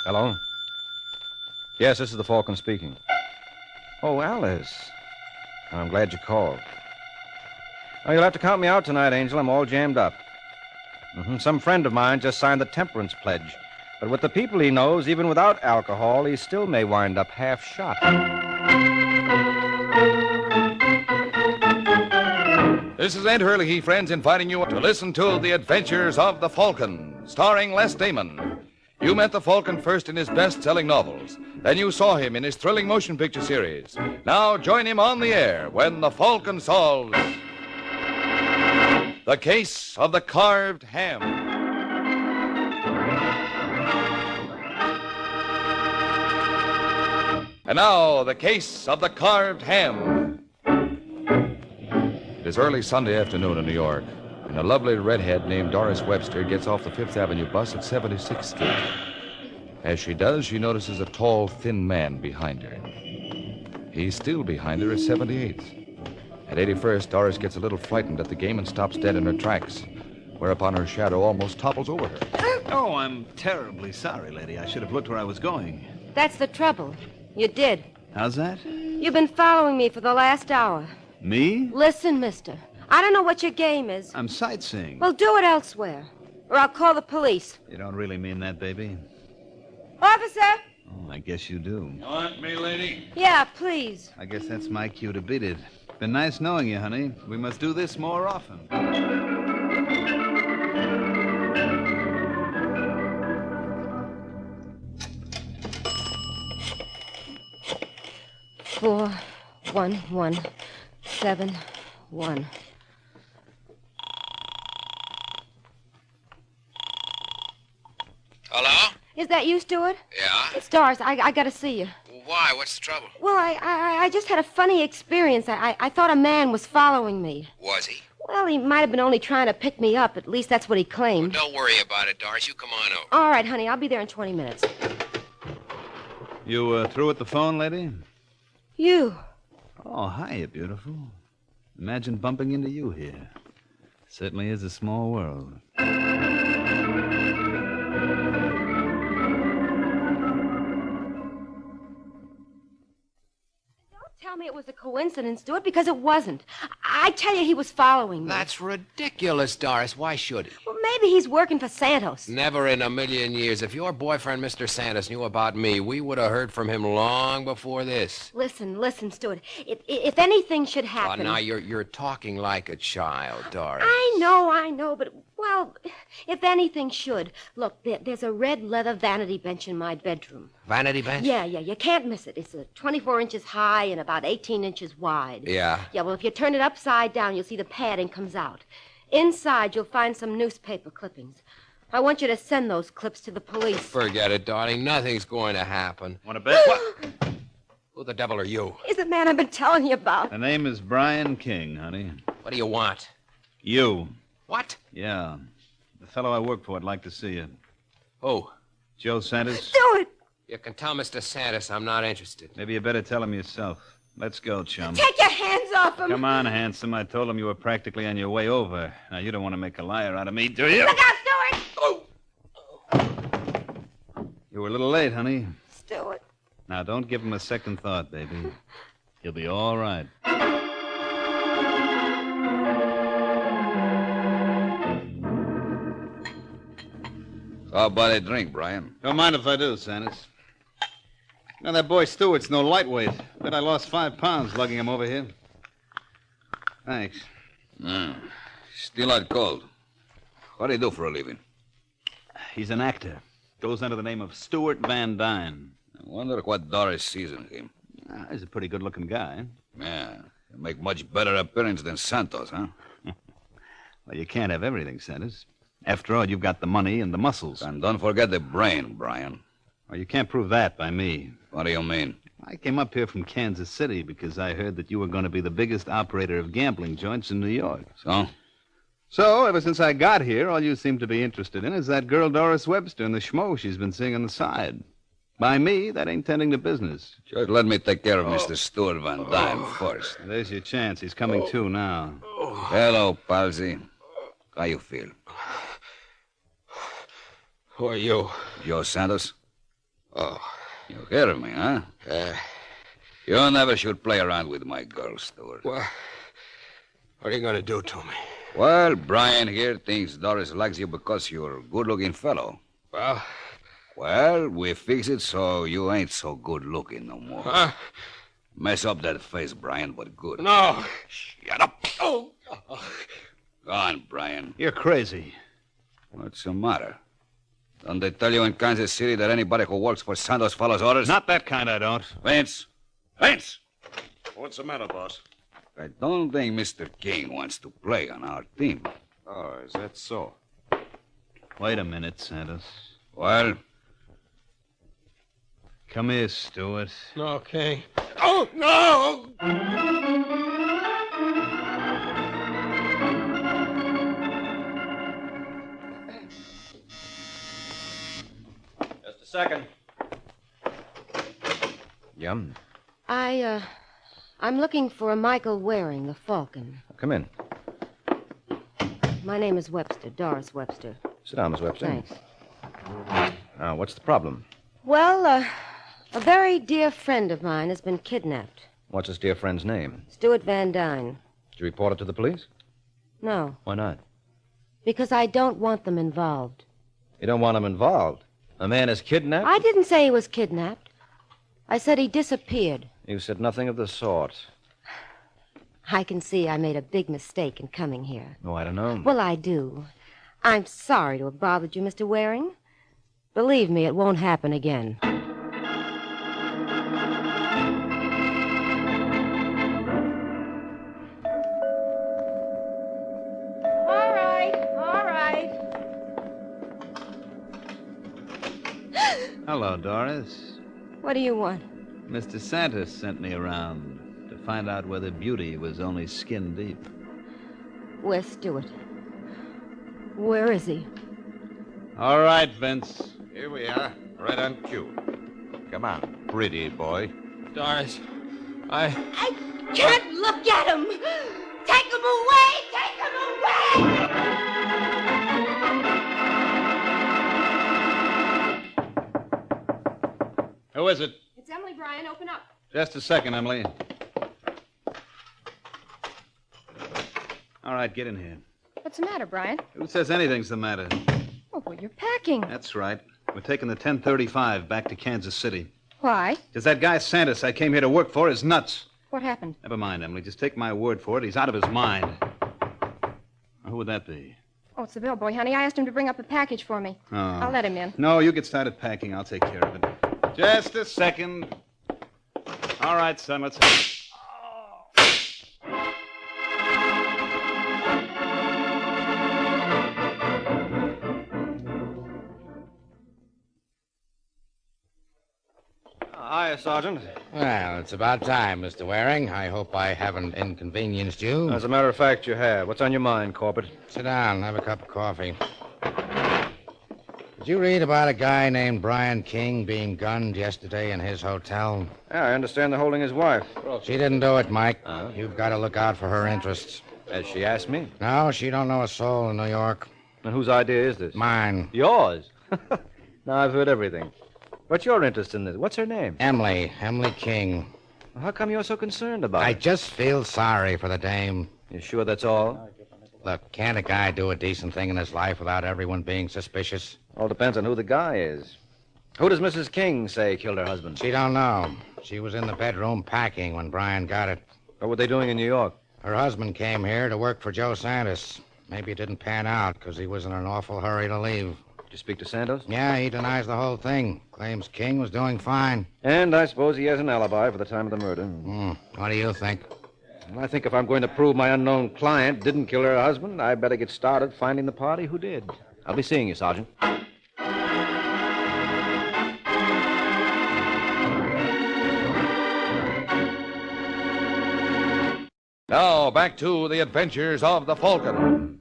Hello? Yes, this is the Falcon speaking. Oh, Alice. I'm glad you called. Oh, you'll have to count me out tonight, Angel. I'm all jammed up. Some friend of mine just signed the temperance pledge. But with the people he knows, even without alcohol, he still may wind up half shot. This is Ed Hurley, friends, inviting you to listen to The Adventures of the Falcon, starring Les Damon. You met the Falcon first in his best-selling novels. Then you saw him in his thrilling motion picture series. Now join him on the air when the Falcon solves The Case of the Carved Ham. And now, The Case of the Carved Ham. It is early Sunday afternoon in New York, and a lovely redhead named Doris Webster gets off the Fifth Avenue bus at 76th Street. As she does, she notices a tall, thin man behind her. He's still behind her at 78th. At 81st, Doris gets a little frightened at the game and stops dead in her tracks, whereupon her shadow almost topples over her. Oh, I'm terribly sorry, lady. I should have looked where I was going. That's the trouble. You did. How's that? You've been following me for the last hour. Me? Listen, mister. I don't know what your game is. I'm sightseeing. Well, do it elsewhere, or I'll call the police. You don't really mean that, baby? Officer! Oh, I guess you do. You want me, lady? Yeah, please. I guess that's my cue to beat it. Been nice knowing you, honey. We must do this more often. Four, 1, 1, 7, 1. Hello? Is that you, Stuart? Yeah? It's Doris. I gotta see you. Why? What's the trouble? Well, I just had a funny experience. I thought a man was following me. Was he? Well, he might have been only trying to pick me up. At least that's what he claimed. Don't worry about it, Doris. You come on over. All right, honey. I'll be there in 20 minutes. You through with the phone, lady? You. Oh, hiya, beautiful. Imagine bumping into you here. Certainly is a small world. Tell me it was a coincidence, Stuart, because it wasn't. I tell you he was following me. That's ridiculous, Doris. Why should he? Well, maybe he's working for Santos. Never in a million years. If your boyfriend, Mr. Santos, knew about me, we would have heard from him long before this. Listen, Stuart. If anything should happen... Oh, now you're talking like a child, Doris. I know, but, well, if anything should. Look, there's a red leather vanity bench in my bedroom. Vanity bench? Yeah, you can't miss it. It's 24 inches high and about 18 inches wide. Yeah? Yeah, well, if you turn it upside down, you'll see the padding comes out. Inside, you'll find some newspaper clippings. I want you to send those clips to the police. Forget it, darling. Nothing's going to happen. Want to bet? What? Who the devil are you? He's the man I've been telling you about. The name is Brian King, honey. What do you want? You. What? Yeah. The fellow I work for would like to see you. Who? Joe Santos. Do it! You can tell Mr. Santos I'm not interested. Maybe you better tell him yourself. Let's go, chum. Take your hands off him! Come on, handsome. I told him you were practically on your way over. Now, you don't want to make a liar out of me, do you? Look out, Stuart! Oh! You were a little late, honey. Stuart. Now, don't give him a second thought, baby. He'll be all right. How about a drink, Brian? Don't mind if I do, Santos. You know, that boy Stewart's no lightweight. Bet I lost 5 pounds lugging him over here. Thanks. Still out cold. What do you do for a living? He's an actor. Goes under the name of Stuart Van Dyne. I wonder what Doris sees in him. He's a pretty good-looking guy. Yeah, he'll make much better appearance than Santos, huh? Well, you can't have everything, Santos. After all, you've got the money and the muscles. And don't forget the brain, Brian. Well, you can't prove that by me. What do you mean? I came up here from Kansas City because I heard that you were going to be the biggest operator of gambling joints in New York. So? So, ever since I got here, all you seem to be interested in is that girl Doris Webster and the schmo she's been seeing on the side. By me, that ain't tending to business. Just let me take care of Mr. Stuart Van Dyne first. There's your chance. He's coming to now. Hello, Palsy. How you feel? Who are you? Joe Santos? Oh. You hear me, huh? You never should play around with my girl, Stewart. What are you going to do to me? Well, Brian here thinks Doris likes you because you're a good-looking fellow. Well, we fix it so you ain't so good-looking no more. Huh? Mess up that face, Brian, but good. No. Shut up. Oh. Go on, Brian. You're crazy. What's the matter? Don't they tell you in Kansas City that anybody who works for Santos follows orders? Not that kind, I don't. Vince! Vince! What's the matter, boss? I don't think Mr. King wants to play on our team. Oh, is that so? Wait a minute, Santos. Well, Come here, Stewart. Okay. Oh, no! Just a second. Yum. I'm looking for a Michael Waring, the Falcon. Come in. My name is Webster, Doris Webster. Sit down, Miss Webster. Thanks. Now, what's the problem? Well, a very dear friend of mine has been kidnapped. What's his dear friend's name? Stuart Van Dyne. Did you report it to the police? No, Why not? because I don't want them involved. You don't want him involved. A man is kidnapped? I didn't say he was kidnapped. I said he disappeared. You said nothing of the sort. I can see I made a big mistake in coming here. Oh, I don't know. Well, I do. I'm sorry to have bothered you, Mr. Waring. Believe me, it won't happen again. All right. Hello, Doris. What do you want? Mr. Santos sent me around to find out whether Beauty was only skin deep. Where's Stuart? Where is he? All right, Vince. Here we are, right on cue. Come on, pretty boy. Doris, I can't look at him! Take him away! Take him away! Who is it? It's Emily, Brian. Open up. Just a second, Emily. All right, get in here. What's the matter, Brian? Who says anything's the matter? Oh, well, you're packing. That's right. We're taking the 1035 back to Kansas City. Why? Because that guy Santos I came here to work for is nuts. What happened? Never mind, Emily. Just take my word for it. He's out of his mind. Who would that be? Oh, it's the bellboy, honey. I asked him to bring up a package for me. Oh. I'll let him in. No, you get started packing. I'll take care of it. Just a second. All right, son, let's... Hiya, Sergeant. Well, it's about time, Mr. Waring. I hope I haven't inconvenienced you. As a matter of fact, you have. What's on your mind, Corbett? Sit down, have a cup of coffee. Did you read about a guy named Brian King being gunned yesterday in his hotel? Yeah, I understand they're holding his wife. She didn't do it, Mike. You've got to look out for her interests. As she asked me. No, she don't know a soul in New York. And whose idea is this? Mine. Yours? Now, I've heard everything. What's your interest in this? What's her name? Emily King. How come you're so concerned about I it? just feel sorry for the dame. You sure that's all? Look, can't a guy do a decent thing in his life without everyone being suspicious? All depends on who the guy is. Who does Mrs. King say killed her husband? She don't know. She was in the bedroom packing when Brian got it. What were they doing in New York? Her husband came here to work for Joe Santos. Maybe it didn't pan out because he was in an awful hurry to leave. Did you speak to Santos? Yeah, he denies the whole thing. Claims King was doing fine. And I suppose he has an alibi for the time of the murder. What do you think? Well, I think if I'm going to prove my unknown client didn't kill her husband, I better get started finding the party who did. I'll be seeing you, Sergeant. Now, back to the adventures of the Falcon.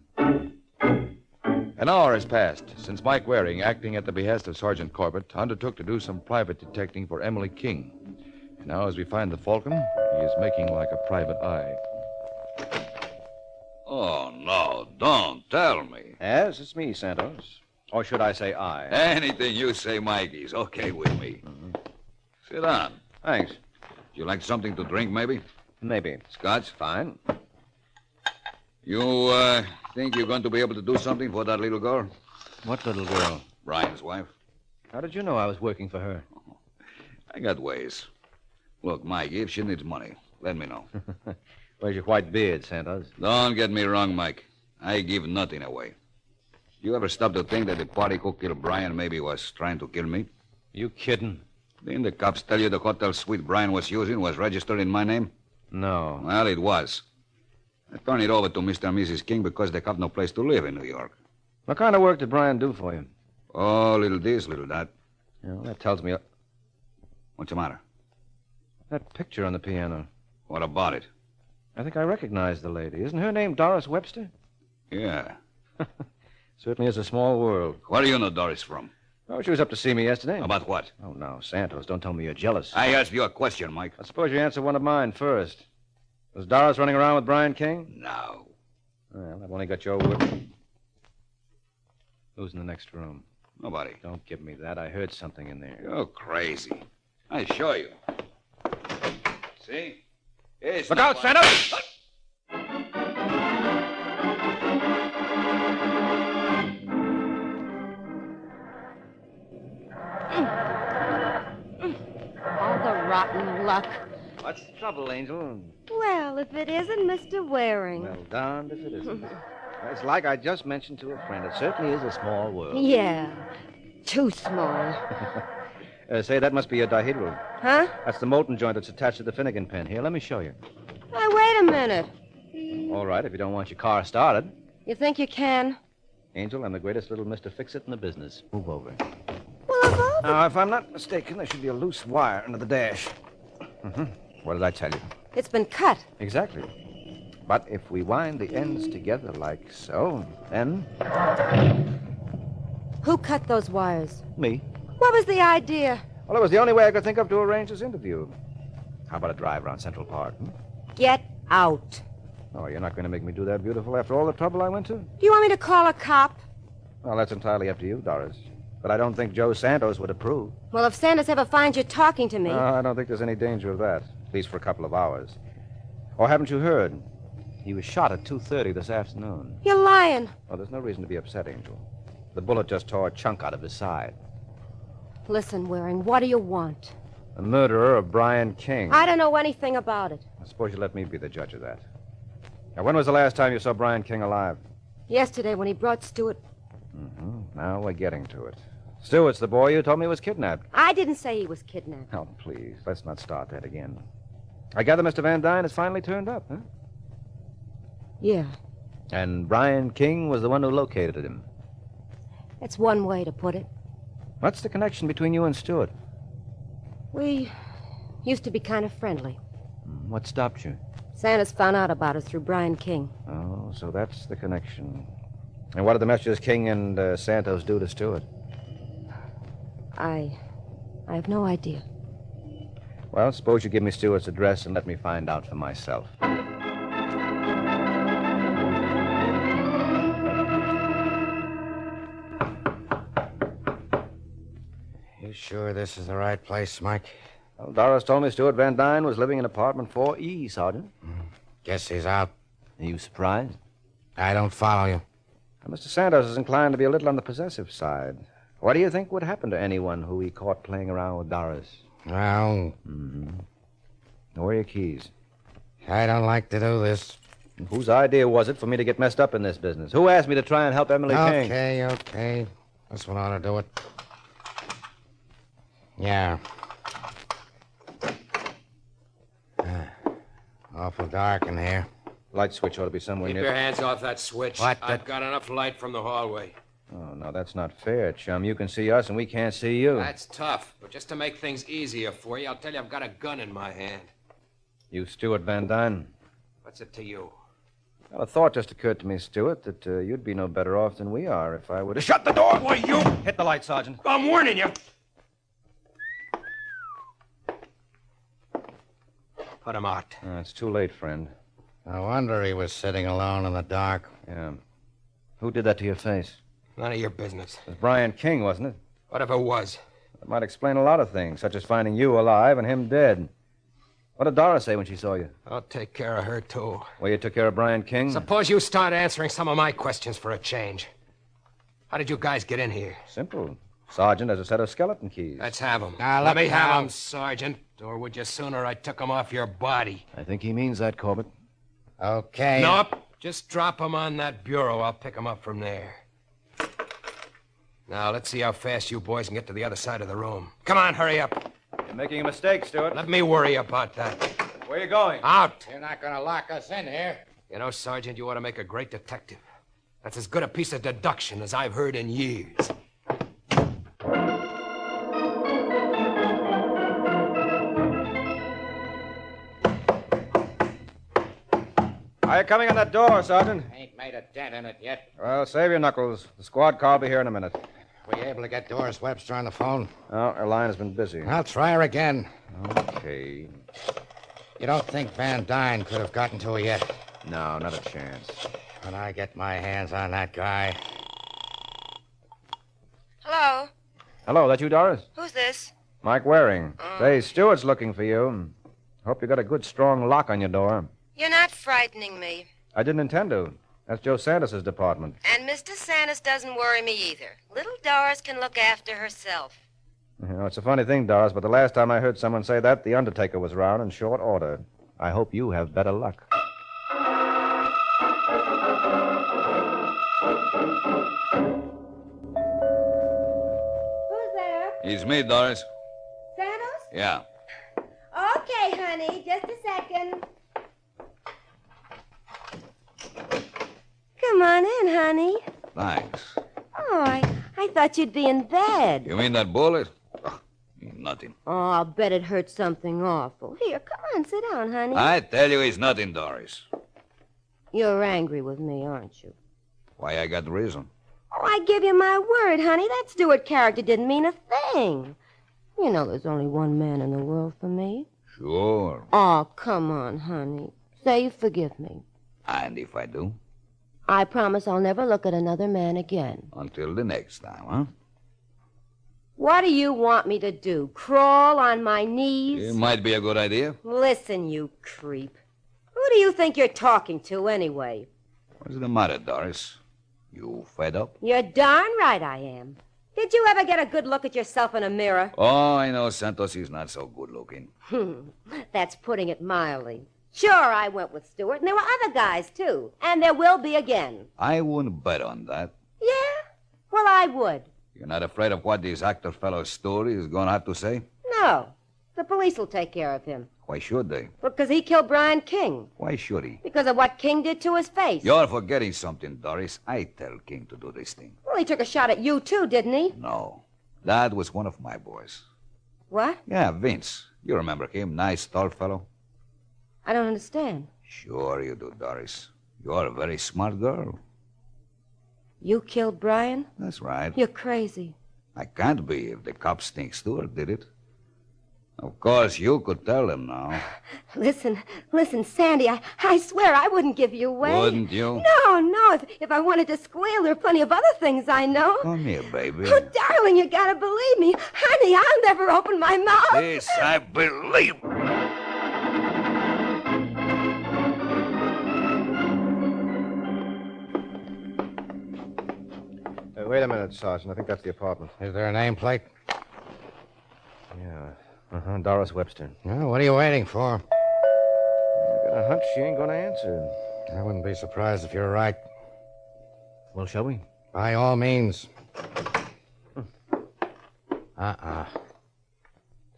An hour has passed since Mike Waring, acting at the behest of Sergeant Corbett, undertook to do some private detecting for Emily King. And now, as we find the Falcon, he is making like a private eye. Oh, no, don't tell me. Yes, it's me, Santos. Or should I say I? Anything you say, Mikey's okay with me. Sit down. Thanks. You like something to drink, maybe? Maybe. Scotch? Fine. You, think you're going to be able to do something for that little girl? What little girl? Brian's wife. How did you know I was working for her? I got ways. Look, Mikey, if she needs money, let me know. Where's your white beard, Santos? Don't get me wrong, Mike. I give nothing away. You ever stop to think that the party who killed Brian maybe was trying to kill me? You kidding? Didn't the cops tell you the hotel suite Brian was using was registered in my name? No. Well, it was. I turned it over to Mr. and Mrs. King because they have no place to live in New York. What kind of work did Brian do for you? Oh, little this, little that. Yeah, well, that tells me... What's the matter? That picture on the piano. What about it? I think I recognize the lady. Isn't her name Doris Webster? Yeah. Certainly is a small world. Where do you know Doris from? Oh, she was up to see me yesterday. About what? Oh, no, Santos, don't tell me you're jealous. I asked you a question, Mike. I suppose you answer one of mine first. Was Doris running around with Brian King? No. Well, I've only got your word. Who's in the next room? Nobody. Don't give me that. I heard something in there. You're crazy. I show you. See? It's Look not out, one- Santos! All the rotten luck. What's the trouble, Angel? Well, if it isn't Mr. Waring. Well, darned if it isn't. It's like I just mentioned to a friend. It certainly is a small world. Yeah, too small. Say, that must be a dihedral. Huh? That's the molten joint that's attached to the Finnegan pin. Here, let me show you. Hey, wait a minute. All right, if you don't want your car started. You think you can? Angel, I'm the greatest little Mr. Fix-It in the business. Move over. Well, Now, if I'm not mistaken, there should be a loose wire under the dash. What did I tell you? it's been cut. Exactly. But if we wind the ends together like so, then... Who cut those wires? Me. What was the idea? Well, it was the only way I could think of to arrange this interview. How about a drive around Central Park? Get out. Oh, you're not going to make me do that, beautiful, after all the trouble I went to? Do you want me to call a cop? Well, that's entirely up to you, Doris. But I don't think Joe Santos would approve. Well, if Sanders ever finds you talking to me. I don't think there's any danger of that, at least for a couple of hours. Or haven't you heard? He was shot at 2:30 this afternoon. You're lying. Well, there's no reason to be upset, Angel. The bullet just tore a chunk out of his side. Listen, Waring, what do you want? The murderer of Brian King. I don't know anything about it. I suppose you let me be the judge of that. Now, when was the last time you saw Brian King alive? Yesterday, when he brought Stewart. Now we're getting to it. Stewart's the boy you told me was kidnapped. I didn't say he was kidnapped. Oh, please, let's not start that again. I gather Mr. Van Dyne has finally turned up, huh? Yeah, And Brian King was the one who located him. that's one way to put it. What's the connection between you and Stewart? We used to be kind of friendly. What stopped you? Sanders found out about us through Brian King. Oh, so that's the connection. And what did the messages King and Santos do to Stewart? I have no idea. Well, suppose you give me Stewart's address and let me find out for myself. You sure this is the right place, Mike? Well, Doris told me Stewart Van Dyne was living in apartment 4E, Sergeant. Guess he's out. Are you surprised? I don't follow you. Well, Mr. Santos is inclined to be a little on the possessive side. What do you think would happen to anyone who he caught playing around with Doris? Well, Where are your keys? I don't like to do this. Whose idea was it for me to get messed up in this business? Who asked me to try and help Emily King? Okay. This one ought to do it. Yeah. Awful dark in here. Light switch ought to be somewhere Keep near. your hands off that switch. What? I've got enough light from the hallway. Oh, no, that's not fair, chum. You can see us and we can't see you. That's tough. But just to make things easier for you, I'll tell you I've got a gun in my hand. You Stewart Van Dyne? What's it to you? Well, a thought just occurred to me, Stewart, that you'd be no better off than we are if I were to shut the door. Boy, you! Hit the light, Sergeant. I'm warning you. Put him out. It's too late, friend. No wonder he was sitting alone in the dark. Yeah. Who did that to your face? None of your business. It was Brian King, wasn't it? Whatever it was. That might explain a lot of things, such as finding you alive and him dead. What did Doris say when she saw you? I'll take care of her, too. Well, you took care of Brian King? Suppose you start answering some of my questions for a change. How did you guys get in here? Simple. Sergeant has a set of skeleton keys. Let's have them. Now, Let me look have now. them, Sergeant. Or would you sooner I took them off your body? I think he means that, Corbett. Okay. Nope. Just drop them on that bureau. I'll pick them up from there. Now, let's see how fast you boys can get to the other side of the room. Come on, hurry up. You're making a mistake, Stewart. Let me worry about that. Where are you going? Out. You're not going to lock us in here. You know, Sergeant, you ought to make a great detective. That's as good a piece of deduction as I've heard in years. Are you coming on that door, Sergeant? Ain't made a dent in it yet. Well, save your knuckles. The squad car will be here in a minute. Were you able to get Doris Webster on the phone? Oh, her line has been busy. I'll try her again. Okay. You don't think Van Dyne could have gotten to her yet? No, not a chance. When I get my hands on that guy. Hello? Hello, that you, Doris? Who's this? Mike Waring. Say, Stewart's looking for you. Hope you got a good, strong lock on your door. You're not frightening me. I didn't intend to. That's Joe Sanders' department. And Mr. Sanders doesn't worry me either. Little Doris can look after herself. You know, it's a funny thing, Doris, but the last time I heard someone say that, the Undertaker was round in short order. I hope you have better luck. Who's there? It's me, Doris. Santos? Yeah. Okay, honey. Just a second. Come on in, honey. Thanks. Oh, I thought you'd be in bed. You mean that bullet? Nothing. Oh, I'll bet it hurt something awful. Here, come on, sit down, honey. I tell you, it's nothing, Doris. You're angry with me, aren't you? Why, I got reason. Oh, I give you my word, honey. That Stewart character didn't mean a thing. You know there's only one man in the world for me. Sure. Oh, come on, honey. Say you forgive me. And if I do? I promise I'll never look at another man again. Until the next time, huh? What do you want me to do? Crawl on my knees? It might be a good idea. Listen, you creep. Who do you think you're talking to, anyway? What's the matter, Doris? You fed up? You're darn right I am. Did you ever get a good look at yourself in a mirror? Oh, I know Santos is not so good looking. That's putting it mildly. Sure, I went with Stewart, and there were other guys, too. And there will be again. I wouldn't bet on that. Yeah? Well, I would. You're not afraid of what this actor fellow's story is going to have to say? No. The police will take care of him. Why should they? Because he killed Brian King. Why should he? Because of what King did to his face. You're forgetting something, Doris. I tell King to do this thing. Well, he took a shot at you, too, didn't he? No. That was one of my boys. What? Yeah, Vince. You remember him? Nice, tall fellow. I don't understand. Sure you do, Doris. You're a very smart girl. You killed Brian? That's right. You're crazy. I can't be if the cops think Stewart did it. Of course, you could tell them now. Listen, Sandy, I swear I wouldn't give you away. Wouldn't you? No. If I wanted to squeal, there are plenty of other things I know. Come here, baby. Oh, darling, you gotta believe me. Honey, I'll never open my mouth. This I believe. Wait a minute, Sergeant. I think that's the apartment. Is there a nameplate? Yeah. Doris Webster. Well, what are you waiting for? I got a hunch she ain't gonna answer. I wouldn't be surprised if you're right. Well, shall we? By all means.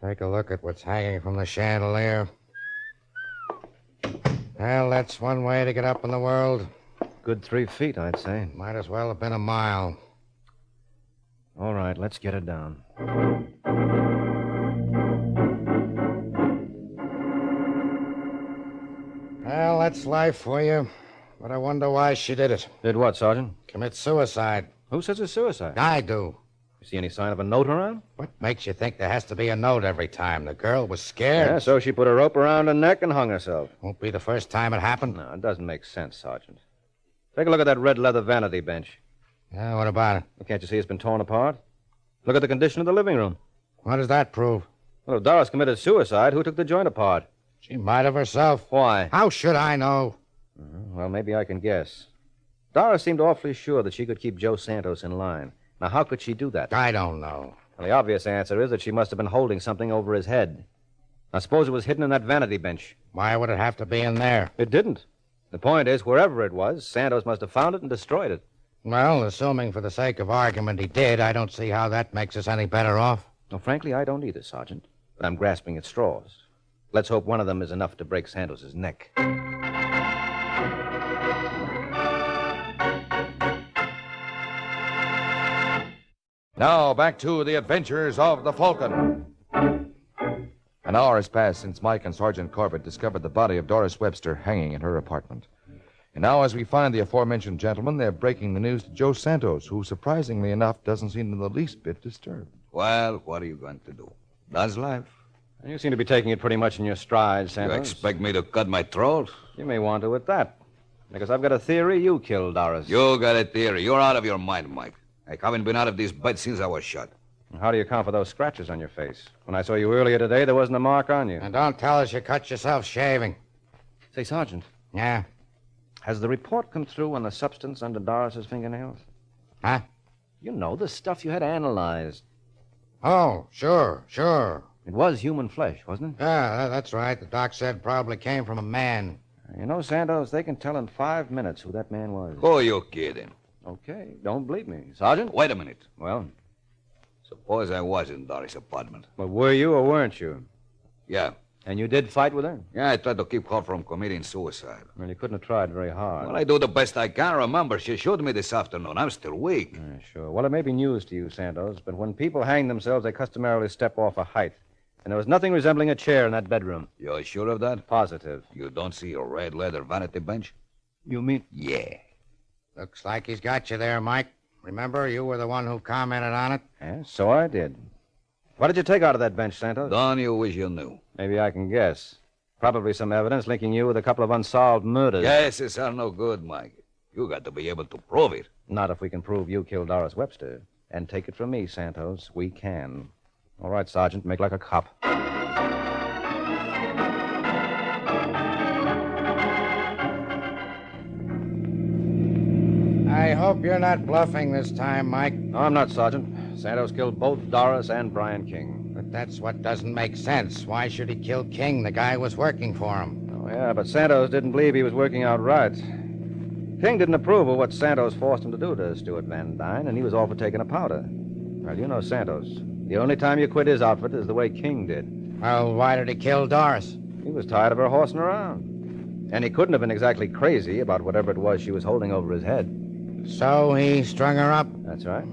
Take a look at what's hanging from the chandelier. Well, that's one way to get up in the world. Good 3 feet, I'd say. Might as well have been a mile. All right, let's get it down. Well, that's life for you. But I wonder why she did it. Did what, Sergeant? Commit suicide. Who says it's suicide? I do. You see any sign of a note around? What makes you think there has to be a note every time? The girl was scared. Yeah, so she put a rope around her neck and hung herself. Won't be the first time it happened. No, it doesn't make sense, Sergeant. Take a look at that red leather vanity bench. Yeah, what about it? Well, can't you see it's been torn apart? Look at the condition of the living room. What does that prove? Well, if Doris committed suicide, who took the joint apart? She might have herself. Why? How should I know? Well, maybe I can guess. Doris seemed awfully sure that she could keep Joe Santos in line. Now, how could she do that? I don't know. Well, the obvious answer is that she must have been holding something over his head. I suppose it was hidden in that vanity bench. Why would it have to be in there? It didn't. The point is, wherever it was, Santos must have found it and destroyed it. Well, assuming for the sake of argument he did, I don't see how that makes us any better off. Well, frankly, I don't either, Sergeant. But I'm grasping at straws. Let's hope one of them is enough to break Santos's neck. Now, back to the adventures of the Falcon. An hour has passed since Mike and Sergeant Corbett discovered the body of Doris Webster hanging in her apartment. And now, as we find the aforementioned gentlemen, they're breaking the news to Joe Santos, who, surprisingly enough, doesn't seem in the least bit disturbed. Well, what are you going to do? That's life. You seem to be taking it pretty much in your stride, Santos. You expect me to cut my throat? You may want to at that. Because I've got a theory you killed Doris. You got a theory. You're out of your mind, Mike. I haven't been out of this bed since I was shot. How do you account for those scratches on your face? When I saw you earlier today, there wasn't a mark on you. And don't tell us you cut yourself shaving. Say, Sergeant, Yeah? has the report come through on the substance under Doris's fingernails? Huh? You know, the stuff you had analyzed. Oh, sure. It was human flesh, wasn't it? Yeah, that's right. The doc said probably came from a man. You know, Santos, they can tell in 5 minutes who that man was. Who are you kidding? Okay, don't bleep me. Sergeant? Wait a minute. Well, Suppose I was in Doris' apartment. but were you or weren't you? Yeah. And you did fight with her? Yeah, I tried to keep her from committing suicide. Well, you couldn't have tried very hard. Well, I do the best I can. Remember, she shot me this afternoon. I'm still weak. Sure. Well, it may be news to you, Santos, but when people hang themselves, they customarily step off a height. And there was nothing resembling a chair in that bedroom. You're sure of that? Positive. You don't see a red leather vanity bench? You mean? Yeah. Looks like he's got you there, Mike. Remember, you were the one who commented on it? Yes, so I did. What did you take out of that bench, Santos? Don't you wish you knew? Maybe I can guess. Probably some evidence linking you with a couple of unsolved murders. Guesses are no good, Mike. You got to be able to prove it. Not if we can prove you killed Doris Webster. And take it from me, Santos, we can. All right, Sergeant, make like a cop. I hope you're not bluffing this time, Mike. No, I'm not, Sergeant. Santos killed both Doris and Brian King. But that's what doesn't make sense. Why should he kill King? The guy was working for him. Oh, yeah, but Santos didn't believe he was working out right. King didn't approve of what Santos forced him to do to Stuart Van Dyne, and he was all for taking a powder. Well, you know Santos. The only time you quit his outfit is the way King did. Well, why did he kill Doris? He was tired of her horsing around. And he couldn't have been exactly crazy about whatever it was she was holding over his head. So he strung her up? That's right.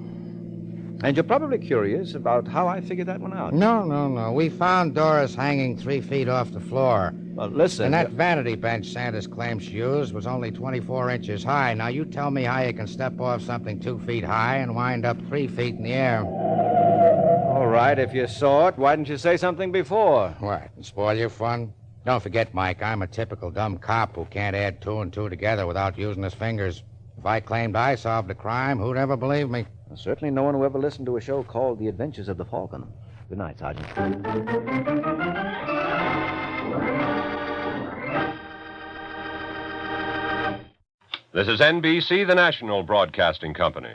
And you're probably curious about how I figured that one out. No. We found Doris hanging 3 feet off the floor. Well, listen. And that vanity bench Santos claims she used was only 24 inches high. Now, you tell me how you can step off something 2 feet high and wind up 3 feet in the air. All right, if you saw it, why didn't you say something before? What, spoil your fun? Don't forget, Mike, I'm a typical dumb cop who can't add 2 and 2 together without using his fingers. If I claimed I solved a crime, who'd ever believe me? Well, certainly no one who ever listened to a show called The Adventures of the Falcon. Good night, Sergeant. This is NBC, the national broadcasting company.